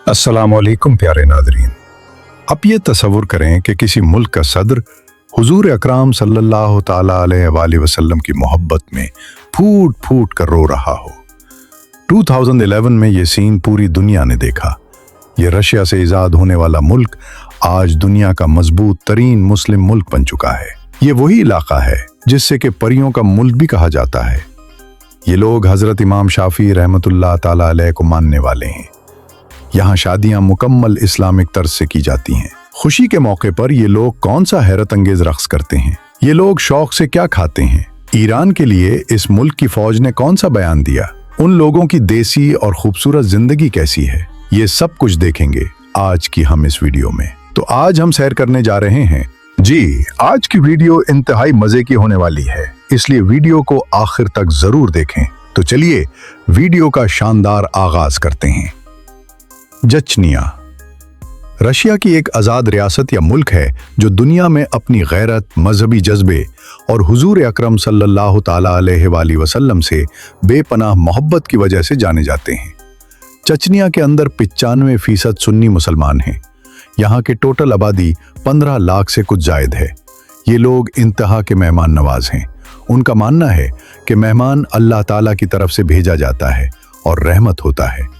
अस्सलामुअलैकुम प्यारे नादरीन। अब ये तसव्वुर करें कि किसी मुल्क का सदर हुजूर अकराम सल्लल्लाहु ताला अलैहि वसल्लम की मोहब्बत में फूट फूट कर रो रहा हो। 2011 में ये सीन पूरी दुनिया ने देखा। ये रशिया से इजाद होने वाला मुल्क आज दुनिया का मजबूत तरीन मुस्लिम मुल्क बन चुका है। ये वही इलाका है जिससे कि परियों का मुल्क भी कहा जाता है। ये लोग हजरत इमाम शाफी रहमतुल्लाह ताला अलैह को मानने वाले हैं। यहाँ शादियां मुकम्मल इस्लामिक तर्ज से की जाती हैं। खुशी के मौके पर ये लोग कौन सा हैरत अंगेज रक्स करते हैं, ये लोग शौक से क्या खाते हैं, ईरान के लिए इस मुल्क की फौज ने कौन सा बयान दिया, उन लोगों की देसी और खूबसूरत जिंदगी कैसी है, ये सब कुछ देखेंगे आज की हम इस वीडियो में। तो आज हम सैर करने जा रहे हैं। जी, आज की वीडियो इंतहाई मजे की होने वाली है, इसलिए वीडियो को आखिर तक जरूर देखें। तो चलिए वीडियो का शानदार आगाज करते हैं। चचनिया रशिया की एक आज़ाद रियासत या मुल्क है जो दुनिया में अपनी गैरत, मजहबी जज्बे और हुजूर अकरम सल्लल्लाहु ताला अलैहि वसल्लम से बेपनाह मोहब्बत की वजह से जाने जाते हैं। चचनिया के अंदर 95% सुन्नी मुसलमान हैं। यहाँ के टोटल आबादी 15 लाख से कुछ जायद है। ये लोग इंतहा के मेहमान नवाज हैं। उनका मानना है कि मेहमान अल्लाह ताला की तरफ से भेजा जाता है और रहमत होता है।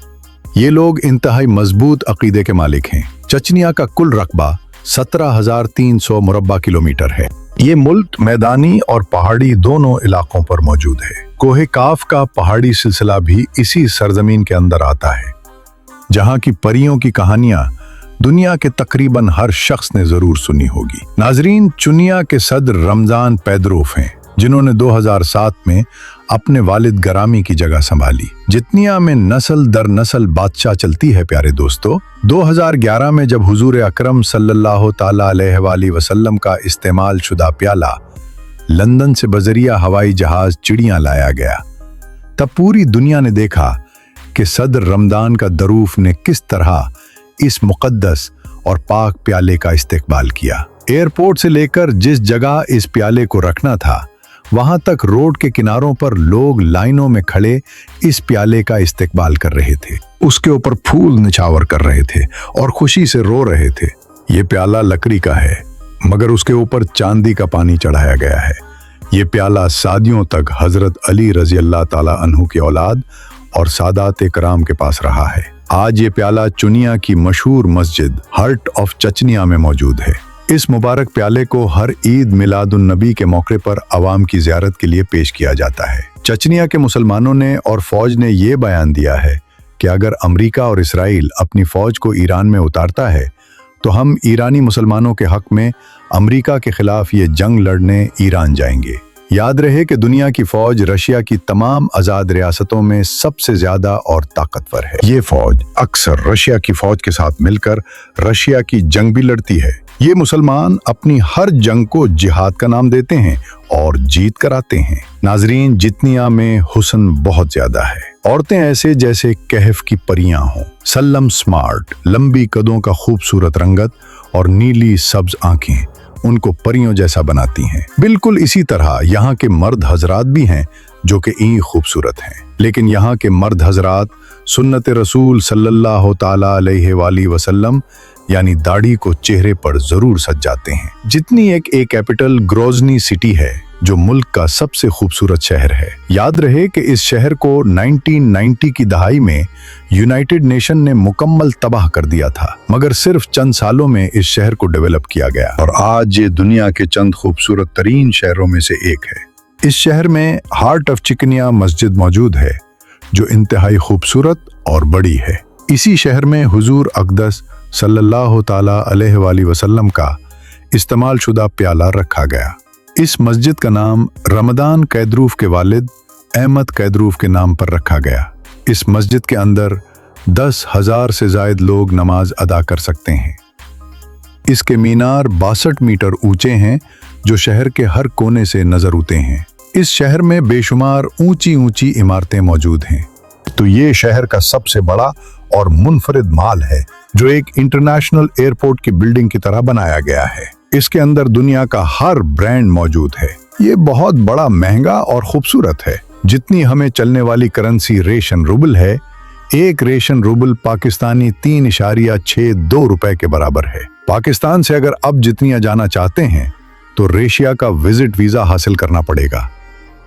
ये लोग इंतहाई मजबूत अकीदे के मालिक हैं। चचनिया का कुल रकबा 17,300 मुरब्बा किलोमीटर है। ये मुल्क मैदानी और पहाड़ी दोनों इलाकों पर मौजूद है। कोहे काफ का पहाड़ी सिलसिला भी इसी सरजमीन के अंदर आता है, जहाँ की परियों की कहानियां दुनिया के तकरीबन हर शख्स ने जरूर सुनी होगी। नाजरीन, चुनिया के सदर रमजान पैदरोफ हैं, जिन्होंने 2007 में अपने वालिद गरामी की जगह संभाली। जितनिया में नस्ल दर नस्ल बादशाह चलती है प्यारे दोस्तों। 2011 में जब हुजूर अकरम सल्लल्लाहु ताला अलैहि वसल्लम का इस्तेमाल शुदा प्याला लंदन से बजरिया हवाई जहाज चिड़ियां लाया गया, तब पूरी दुनिया ने देखा कि सदर रमदान का दरूफ ने किस तरह इस मुकद्दस और पाक प्याले का इस्तेकबाल किया। एयरपोर्ट से लेकर जिस जगह इस प्याले को रखना था, वहां तक रोड के किनारों पर लोग लाइनों में खड़े इस प्याले का इस्तेकबाल कर रहे थे, उसके ऊपर फूल निछावर कर रहे थे और खुशी से रो रहे थे। ये प्याला लकड़ी का है, मगर उसके ऊपर चांदी का पानी चढ़ाया गया है। ये प्याला सदियों तक हजरत अली रजी अल्लाह ताला अन्हु की औलाद और सादात कराम के पास रहा है। आज ये प्याला चुनिया की मशहूर मस्जिद हार्ट ऑफ चचनिया में मौजूद है। इस मुबारक प्याले को हर ईद मिलादुन नबी के मौके पर अवाम की ज़ियारत के लिए पेश किया जाता है। चचनिया के मुसलमानों ने और फौज ने ये बयान दिया है कि अगर अमेरिका और इसराइल अपनी फौज को ईरान में उतारता है तो हम ईरानी मुसलमानों के हक में अमेरिका के खिलाफ ये जंग लड़ने ईरान जाएंगे। याद रहे कि दुनिया की फौज रशिया की तमाम आज़ाद रियासतों में सबसे ज्यादा और ताकतवर है। ये फौज अक्सर रशिया की फौज के साथ मिलकर रशिया की जंग भी लड़ती है। ये मुसलमान अपनी हर जंग को जिहाद का नाम देते हैं और जीत कर आते हैं। नाजरीन, जितनिया में हुस्न बहुत ज्यादा है। औरतें ऐसे जैसे कहफ की परियां हों, सल्लम स्मार्ट, लंबी कदों का खूबसूरत रंगत और नीली सब्ज आंखें उनको परियों जैसा बनाती हैं। बिल्कुल इसी तरह यहाँ के मर्द हजरात भी हैं जो कि इन्हीं खूबसूरत हैं। लेकिन यहाँ के मर्द हजरात सुन्नत रसूल सल्लल्लाहु ताला अलैहि वसल्लम यानी दाढ़ी को चेहरे पर जरूर सजाते हैं। जितनी एक कैपिटल ग्रोजनी सिटी है जो मुल्क का सबसे खूबसूरत शहर है। याद रहे कि इस शहर को 1990 की दहाई में यूनाइटेड नेशन ने मुकम्मल तबाह कर दिया था, मगर सिर्फ चंद सालों में इस शहर को डेवलप किया गया और आज ये दुनिया के चंद खूबसूरत तरीन शहरों में से एक है। इस शहर में हार्ट ऑफ चचनिया मस्जिद मौजूद है जो इंतहाई खूबसूरत और बड़ी है। इसी शहर में हुजूर अक़दस सल्लल्लाहु ताला अलैहि वसल्लम का इस्तेमाल शुदा प्याला रखा गया। इस मस्जिद का नाम रमदान कैदरूफ के वालिद अहमद कैदरूफ के नाम पर रखा गया। इस मस्जिद के अंदर 10,000 से जायद लोग नमाज अदा कर सकते हैं। इसके मीनार 62 मीटर ऊंचे हैं जो शहर के हर कोने से नजर आते हैं। इस शहर में बेशुमार ऊंची ऊंची इमारतें मौजूद हैं। तो ये शहर का सबसे बड़ा और मुनफरिद माल है जो एक इंटरनेशनल एयरपोर्ट की बिल्डिंग की तरह बनाया गया है। इसके अंदर दुनिया का हर ब्रांड मौजूद है। ये बहुत बड़ा, महंगा और खूबसूरत है। जितनी हमें चलने वाली करेंसी रेशन रूबल है, एक रेशन रूबल पाकिस्तानी 3.62 रुपए के बराबर है। पाकिस्तान से अगर अब जितनिया जाना चाहते हैं तो रशिया का विजिट वीजा हासिल करना पड़ेगा,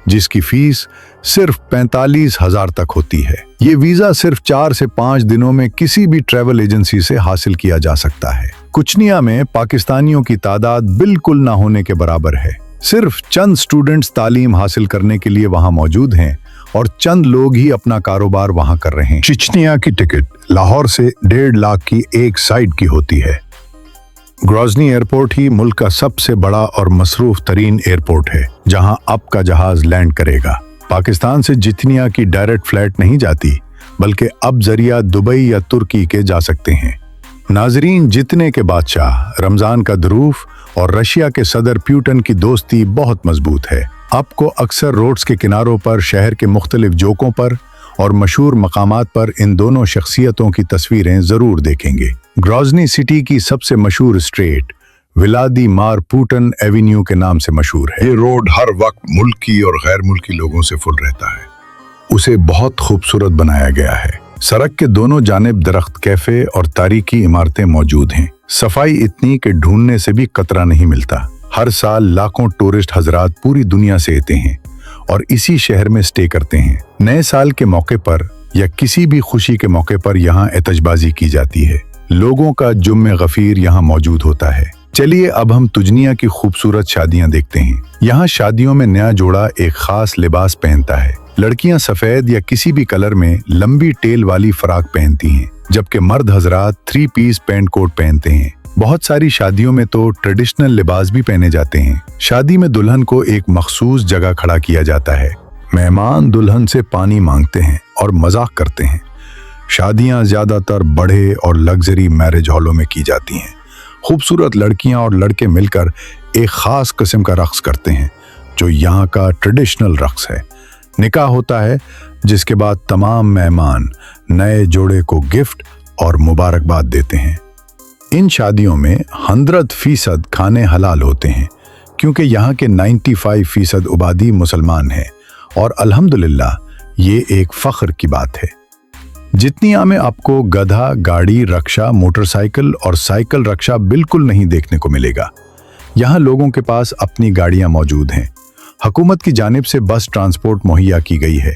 जिसकी फीस सिर्फ 45,000 तक होती है। ये वीजा सिर्फ 4 से 5 दिनों में किसी भी ट्रैवल एजेंसी से हासिल किया जा सकता है। कुचनिया में पाकिस्तानियों की तादाद बिल्कुल ना होने के बराबर है। सिर्फ चंद स्टूडेंट्स तालीम हासिल करने के लिए वहां मौजूद हैं और चंद लोग ही अपना कारोबार वहां कर रहे हैं। चिचनिया की टिकट लाहौर से 1.5 लाख की एक साइड की होती है। ग्रोजनी एयरपोर्ट ही मुल्क का सबसे बड़ा और मसरूफ तरीन एयरपोर्ट है, जहां अब का जहाज लैंड करेगा। पाकिस्तान से जितनिया की डायरेक्ट फ्लाइट नहीं जाती, बल्कि अब जरिया दुबई या तुर्की के जा सकते हैं। नाजरीन, जितने के बादशाह रमजान का ध्रुव और रशिया के सदर प्यूटन की दोस्ती बहुत मजबूत है। आपको अक्सर रोड्स के किनारों पर, शहर के मुख्तलिफ जोकों पर और मशहूर मकामात पर इन दोनों शख्सियतों की तस्वीरें जरूर देखेंगे। ग्रोजनी सिटी की सबसे मशहूर स्ट्रीट व्लादिमीर पुतिन एवेन्यू के नाम से मशहूर है। ये रोड हर वक्त मुल्की और गैर मुल्की लोगों से फुल रहता है। उसे बहुत खूबसूरत बनाया गया है। सड़क के दोनों जानिब दरख्त, कैफे और तारीखी इमारतें मौजूद हैं। सफाई इतनी कि ढूंढने से भी कतरा नहीं मिलता। हर साल लाखों टूरिस्ट हजरात पूरी दुनिया से आते हैं और इसी शहर में स्टे करते हैं। नए साल के मौके पर या किसी भी खुशी के मौके पर यहाँ एतजबाजी की जाती है। लोगों का जुम्मे गफीर यहाँ मौजूद होता है। चलिए अब हम तुजनिया की खूबसूरत शादियाँ देखते हैं। यहाँ शादियों में नया जोड़ा एक खास लिबास पहनता है। लड़कियां सफेद या किसी भी कलर में लंबी टेल वाली फराक पहनती हैं, जबकि मर्द हजरात 3 पीस पैंट कोट पहनते हैं। बहुत सारी शादियों में तो ट्रेडिशनल लिबास भी पहने जाते हैं। शादी में दुल्हन को एक मखसूस जगह खड़ा किया जाता है। मेहमान दुल्हन से पानी मांगते हैं और मजाक करते हैं। शादियां ज्यादातर बड़े और लग्जरी मैरिज हॉलों में की जाती हैं। खूबसूरत लड़कियां और लड़के मिलकर एक खास किस्म का रक्स करते हैं, जो यहाँ का ट्रेडिशनल रक्स है। निकाह होता है, जिसके बाद तमाम मेहमान नए जोड़े को गिफ्ट और मुबारकबाद देते हैं। इन शादियों में 100% खाने हलाल होते हैं, क्योंकि यहाँ के 95% आबादी मुसलमान हैं और अल्हम्दुलिल्लाह ये एक फख्र की बात है। जितनिया में आपको गधा, गाड़ी, रक्षा, मोटरसाइकिल और साइकिल रक्षा बिल्कुल नहीं देखने को मिलेगा। यहाँ लोगों के पास अपनी गाड़ियाँ मौजूद हैं। हुकूमत की जानिब से बस ट्रांसपोर्ट मुहैया की गई है।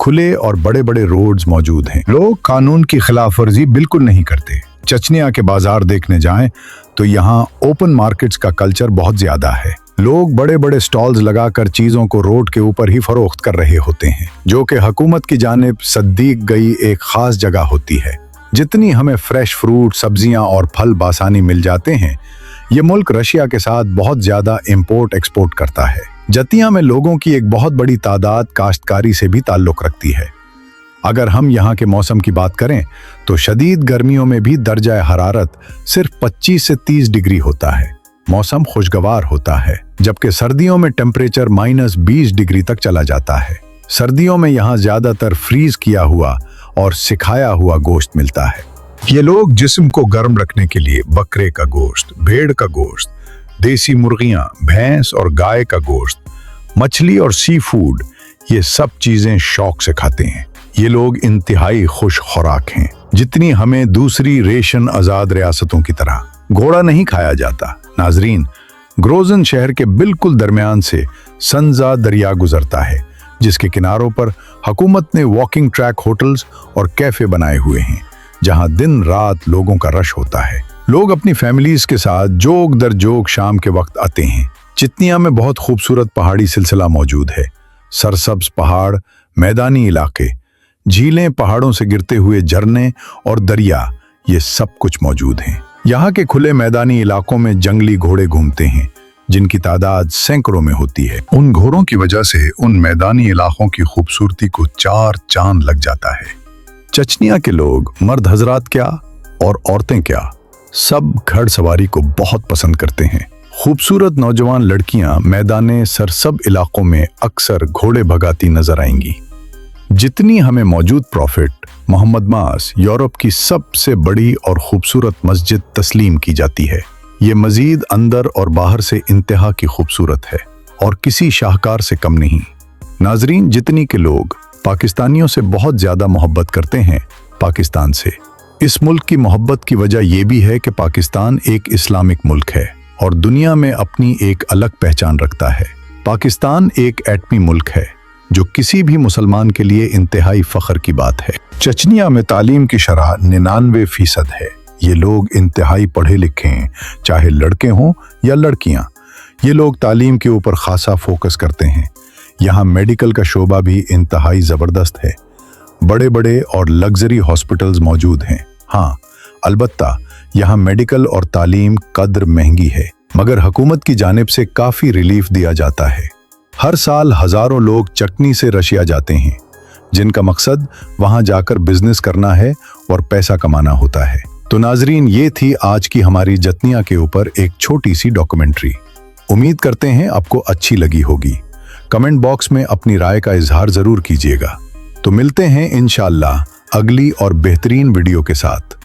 खुले और बड़े बड़े रोड्स मौजूद हैं। लोग कानून की खिलाफ वर्जी बिल्कुल नहीं करते। चचनिया के बाजार देखने जाएं तो यहाँ ओपन मार्केट्स का कल्चर बहुत ज्यादा है। लोग बड़े बड़े स्टॉल्स लगाकर चीजों को रोड के ऊपर ही फरोख्त कर रहे होते हैं, जो कि हुकूमत की जानिब सद्दीक गई एक खास जगह होती है। जितनी हमें फ्रेश फ्रूट, सब्जियां और फल बासानी मिल जाते हैं, ये मुल्क रशिया के साथ बहुत ज्यादा इंपोर्ट एक्सपोर्ट करता है। जतिया में लोगों की एक बहुत बड़ी तादाद काश्तकारी से भी ताल्लुक रखती है। अगर हम यहाँ के मौसम की बात करें तो शदीद गर्मियों में भी दर्जा हरारत सिर्फ 25 से 30 डिग्री होता है। मौसम खुशगवार होता है, जबकि सर्दियों में टेम्परेचर -20 डिग्री तक चला जाता है। सर्दियों में यहाँ ज्यादातर फ्रीज किया हुआ और सिखाया हुआ गोश्त मिलता है। ये लोग जिस्म को गर्म रखने के लिए बकरे का गोश्त, भेड़ का गोश्त, देसी मुर्गियां, भैंस और गाय का गोश्त, मछली और सी फूड, ये सब चीजें शौक से खाते हैं। ये लोग इंतहाई खुश खुराक हैं। जितनी हमें दूसरी रेशन आजाद रियासतों की तरह घोड़ा नहीं खाया जाता। नाजरीन, ग्रोजन शहर के बिल्कुल दरमियान से संजा दरिया गुजरता है, जिसके किनारों पर हुकूमत ने वॉकिंग ट्रैक, होटल्स और कैफे बनाए हुए हैं, जहां दिन रात लोगों का रश होता है। लोग अपनी फैमिलीज के साथ जोक दर जोक शाम के वक्त आते हैं। चितनिया में बहुत खूबसूरत पहाड़ी सिलसिला मौजूद है। सरसब्ज पहाड़, मैदानी इलाके, झीलें, पहाड़ों से गिरते हुए झरने और दरिया, ये सब कुछ मौजूद हैं। यहाँ के खुले मैदानी इलाकों में जंगली घोड़े घूमते हैं, जिनकी तादाद सैकड़ों में होती है। उन घोड़ों की वजह से उन मैदानी इलाकों की खूबसूरती को 4 चांद लग जाता है। चचनिया के लोग, मर्द हजरात क्या और औरतें क्या, सब घड़सवारी को बहुत पसंद करते हैं। खूबसूरत नौजवान लड़कियां मैदाने सरसब इलाकों में अक्सर घोड़े भगाती नजर आएंगी। जितनी हमें मौजूद प्रॉफिट मोहम्मद मास यूरोप की सबसे बड़ी और खूबसूरत मस्जिद तस्लीम की जाती है। ये मजीद अंदर और बाहर से इंतहा की खूबसूरत है और किसी शाहकार से कम नहीं। नाजरीन, जितनी के लोग पाकिस्तानियों से बहुत ज़्यादा मोहब्बत करते हैं पाकिस्तान से। इस मुल्क की मोहब्बत की वजह यह भी है कि पाकिस्तान एक इस्लामिक मुल्क है और दुनिया में अपनी एक अलग पहचान रखता है। पाकिस्तान एक एटमी मुल्क है जो किसी भी मुसलमान के लिए इंतहाई फख्र की बात है। चचनिया में तालीम की शरह 99% है। ये लोग इंतहाई पढ़े लिखे हैं, चाहे लड़के हों या लड़कियां। ये लोग तालीम के ऊपर खासा फोकस करते हैं। यहाँ मेडिकल का शोबा भी इंतहाई ज़बरदस्त है। बड़े बड़े और लग्जरी हॉस्पिटल्स मौजूद हैं। हाँ, अलबत्ता यहाँ मेडिकल और तालीम कद्र महंगी है, मगर हुकूमत की जानिब से काफ़ी रिलीफ दिया जाता है। हर साल हज़ारों लोग चटनी से रशिया जाते हैं, जिनका मकसद वहाँ जाकर बिजनेस करना है और पैसा कमाना होता है। तो नाजरीन, ये थी आज की हमारी जतनिया के ऊपर एक छोटी सी डॉक्यूमेंट्री। उम्मीद करते हैं आपको अच्छी लगी होगी। कमेंट बॉक्स में अपनी राय का इजहार ज़रूर कीजिएगा। तो मिलते हैं इंशाअल्लाह अगली और बेहतरीन वीडियो के साथ।